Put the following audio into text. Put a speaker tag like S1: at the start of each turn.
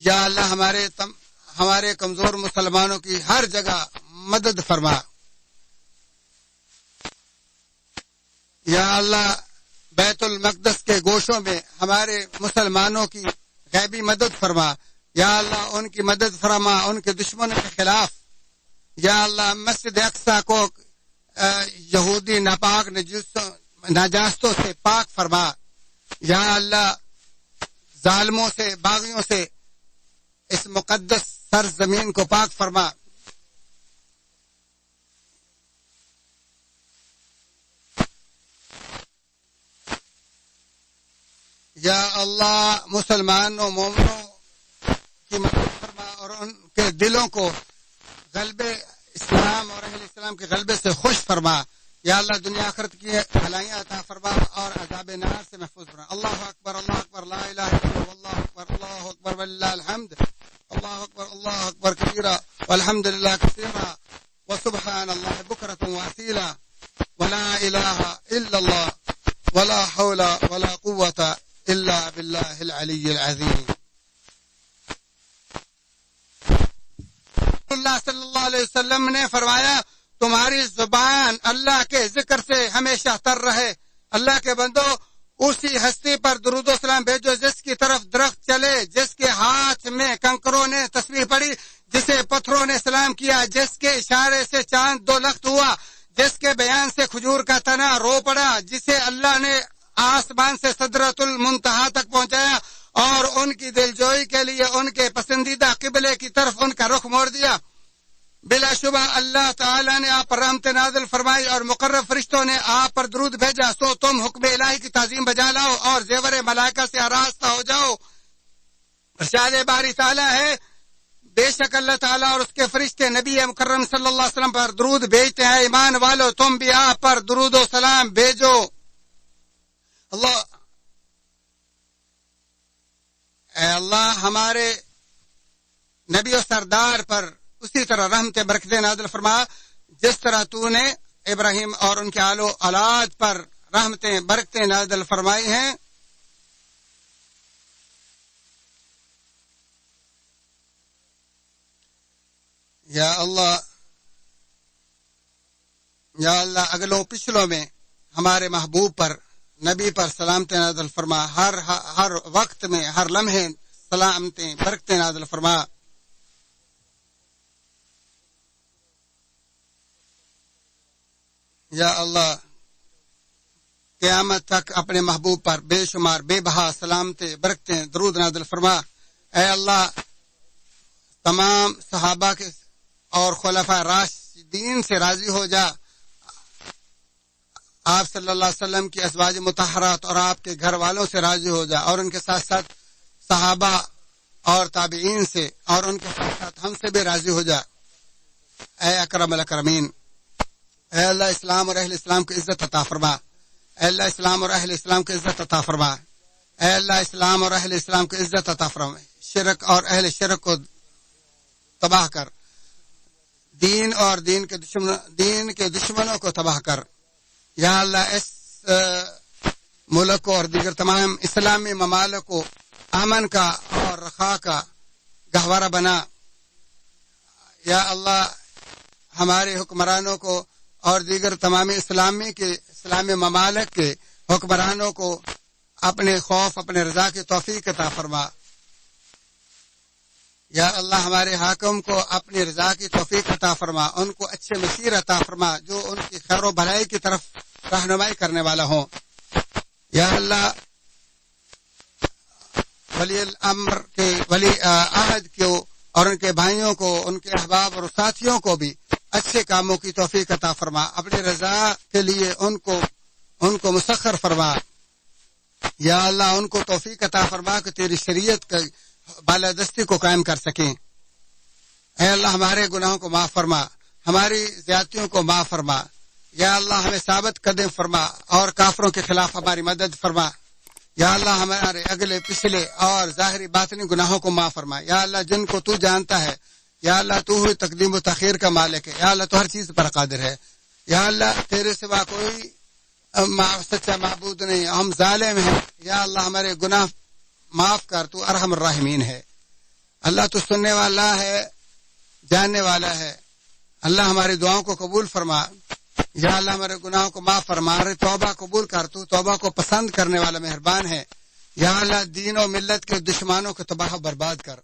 S1: یا اللہ ہمارے کمزور مسلمانوں کی ہر جگہ مدد فرما. یا اللہ بیت المقدس کے گوشوں میں ہمارے مسلمانوں کی غیبی مدد فرما. یا اللہ ان کی مدد فرما ان کے دشمنوں کے خلاف. یا اللہ مسجد اقصی کو یہودی ناپاک نجاستوں سے پاک فرما. یا اللہ ظالموں سے باغیوں سے اس مقدس سرزمین کو پاک فرما. یا اللہ مسلمانوں مومنوں کی مدد فرما اور ان کے دلوں کو غلبے اسلام اور اہل اسلام کے غلبے سے خوش فرما. یا اللہ دنیا آخرت کی بھلائیاں عطا فرما اور عذاب نار سے محفوظ فرما. اللہ اکبر لا الہ الا اللہ اللہ اکبر وللہ الحمد. اللہ اکبر کبیرا والحمد للہ کثیرا وسبحان اللہ بکرۃ واصیلا ولا الہ الا اللہ ولا حول ولا قوۃ الا باللہ العلی العظیم. اللہ صلی اللہ علیہ وسلم نے فرمایا تمہاری زبان اللہ کے ذکر سے ہمیشہ تر رہے. اللہ کے بندو اسی ہستی پر درود و سلام بھیجو جس کی طرف درخت چلے, جس کے ہاتھ میں کنکروں نے تسبیح پڑھی, جسے پتھروں نے سلام کیا, جس کے اشارے سے چاند دو لخت ہوا, جس کے بیان سے کھجور کا تنا رو پڑا, جسے اللہ نے آسمان سے سدرۃ المنتہا تک پہنچایا اور ان کی دلجوئی کے لیے ان کے پسندیدہ قبلے کی طرف ان کا رخ موڑ دیا. بلا شبہ اللہ تعالیٰ نے آپ پر رحمت نازل فرمائی اور مقرب فرشتوں نے آپ پر درود بھیجا. سو تم حکم الہی کی تعظیم بجا لاؤ اور زیور ملائکہ سے آراستہ ہو جاؤ. ارشاد باری تعالیٰ ہے بے شک اللہ تعالیٰ اور اس کے فرشتے نبی مکرم صلی اللہ علیہ وسلم پر درود بھیجتے ہیں. ایمان والو تم بھی آپ پر درود و سلام بھیجو. اللہ اے اللہ ہمارے نبی و سردار پر اسی طرح رحمت برکتیں نازل فرما جس طرح تو نے ابراہیم اور ان کے آل و اولاد پر رحمتیں برکتیں نازل فرمائی ہیں. یا اللہ اگلوں پچھلوں میں ہمارے محبوب پر نبی پر سلامتیں نازل فرما. ہر وقت میں ہر لمحے سلامتیں برکتیں نازل فرما. یا اللہ قیامت تک اپنے محبوب پر بے شمار بے بہا سلامتیں برکتیں درود نازل فرما. اے اللہ تمام صحابہ کے اور خلفاء راشدین سے راضی ہو جا. آپ صلی اللہ علیہ وسلم کی ازواج مطہرات اور آپ کے گھر والوں سے راضی ہو جا اور ان کے ساتھ ساتھ صحابہ اور تابعین سے اور ان کے ساتھ ساتھ ہم سے بھی راضی ہو جا. اے اکرم الاکرمین اے اللہ اسلام اور اہل اسلام کو عزت عطا فرما. اے اللہ اسلام اور اہل اسلام کو عزت عطا فرما. اے اللہ اسلام اور اہل اسلام کو عزت عطا فرما. شرک اور اہل شرک کو تباہ کر. دین اور دین کے دشمنوں کو تباہ کر. یا اللہ اس ملک کو اور دیگر تمام اسلامی ممالک کو امن کا اور رخاء کا گہوارہ بنا. یا اللہ ہمارے حکمرانوں کو اور دیگر تمام اسلامی ممالک کے حکمرانوں کو اپنے خوف اپنے رضا کی توفیق عطا فرما. یا اللہ ہمارے حاکم کو اپنی رضا کی توفیق عطا فرما. ان کو اچھے مشیر عطا فرما جو ان کی خیر و بھلائی کی طرف رہنمائی کرنے والا ہوں. یا اللہ ولی الامر کے ولی عہد کو اور ان کے بھائیوں کو ان کے احباب اور ساتھیوں کو بھی اچھے کاموں کی توفیق عطا فرما. اپنی رضا کے لیے ان کو مسخر فرما. یا اللہ ان کو توفیق عطا فرما کہ تیری شریعت کی بالادستی کو قائم کر سکیں. اے اللہ ہمارے گناہوں کو معاف فرما. ہماری زیادتیوں کو معاف فرما. یا اللہ ہمیں ثابت قدم فرما اور کافروں کے خلاف ہماری مدد فرما. یا اللہ ہمارے اگلے پچھلے اور ظاہری باطنی گناہوں کو معاف فرما. یا اللہ جن کو تو جانتا ہے. یا اللہ تو ہوئی تقدیم و تاخیر کا مالک ہے. یا اللہ تو ہر چیز پر قادر ہے. یا اللہ تیرے سوا کوئی سچا معبود نہیں. ہم ظالم ہیں. یا اللہ ہمارے گناہ معاف کر. تو ارحم الراحمین ہے. اللہ تو سننے والا ہے، جاننے والا ہے۔ اللہ ہماری دعاؤں کو قبول فرما، یا اللہ ہمارے گناہوں کو معاف فرما، ہماری توبہ قبول کر، تو توبہ کو پسند کرنے والا مہربان ہے۔ یا اللہ دین و ملت کے دشمنوں کو تباہ و برباد کر۔